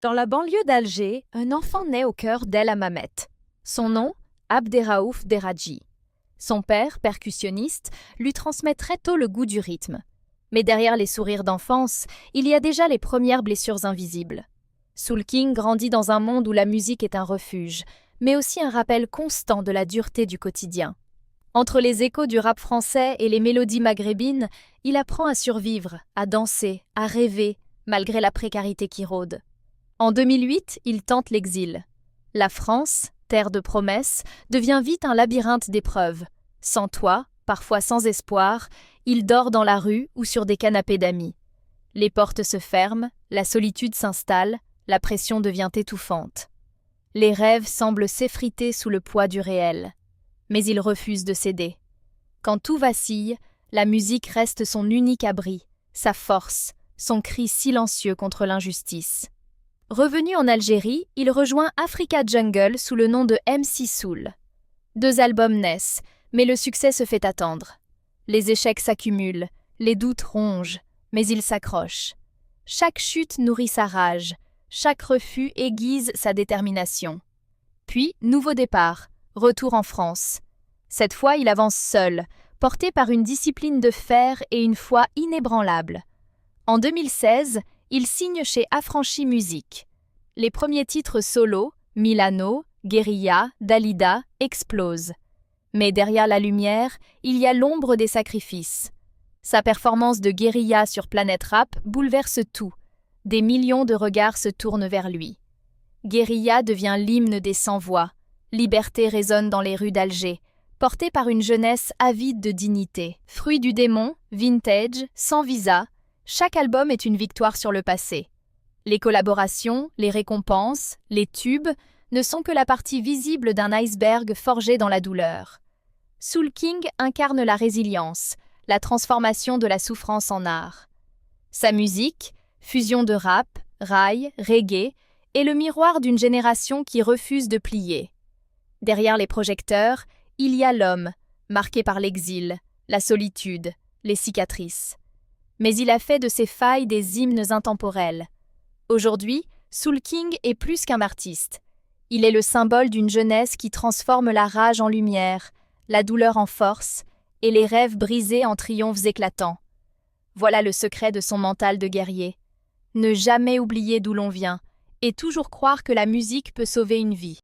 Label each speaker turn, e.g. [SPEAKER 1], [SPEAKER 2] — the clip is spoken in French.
[SPEAKER 1] Dans la banlieue d'Alger, un enfant naît au cœur d'El Hammamet. Son nom, Abderraouf Deradji. Son père, percussionniste, lui transmet très tôt le goût du rythme. Mais derrière les sourires d'enfance, il y a déjà les premières blessures invisibles. Soul King grandit dans un monde où la musique est un refuge, mais aussi un rappel constant de la dureté du quotidien. Entre les échos du rap français et les mélodies maghrébines, il apprend à survivre, à danser, à rêver, malgré la précarité qui rôde. En 2008, il tente l'exil. La France, terre de promesses, devient vite un labyrinthe d'épreuves. Sans toit, parfois sans espoir, il dort dans la rue ou sur des canapés d'amis. Les portes se ferment, la solitude s'installe, la pression devient étouffante. Les rêves semblent s'effriter sous le poids du réel. Mais il refuse de céder. Quand tout vacille, la musique reste son unique abri, sa force, son cri silencieux contre l'injustice. Revenu en Algérie, il rejoint Africa Jungle sous le nom de MC Soul. 2 albums naissent, mais le succès se fait attendre. Les échecs s'accumulent, les doutes rongent, mais il s'accroche. Chaque chute nourrit sa rage, chaque refus aiguise sa détermination. Puis, nouveau départ, retour en France. Cette fois, il avance seul, porté par une discipline de fer et une foi inébranlable. En 2016, il signe chez Affranchi Musique. Les premiers titres solo, Milano, Guérilla, Dalida, explosent. Mais derrière la lumière, il y a l'ombre des sacrifices. Sa performance de Guérilla sur Planète Rap bouleverse tout. Des millions de regards se tournent vers lui. Guérilla devient l'hymne des sans-voix. Liberté résonne dans les rues d'Alger, portée par une jeunesse avide de dignité. Fruit du démon, vintage, sans visa, chaque album est une victoire sur le passé. Les collaborations, les récompenses, les tubes ne sont que la partie visible d'un iceberg forgé dans la douleur. Soul King incarne la résilience, la transformation de la souffrance en art. Sa musique, fusion de rap, rail, reggae, est le miroir d'une génération qui refuse de plier. Derrière les projecteurs, il y a l'homme, marqué par l'exil, la solitude, les cicatrices. Mais il a fait de ses failles des hymnes intemporels. Aujourd'hui, Soul King est plus qu'un artiste. Il est le symbole d'une jeunesse qui transforme la rage en lumière, la douleur en force et les rêves brisés en triomphes éclatants. Voilà le secret de son mental de guerrier. Ne jamais oublier d'où l'on vient et toujours croire que la musique peut sauver une vie.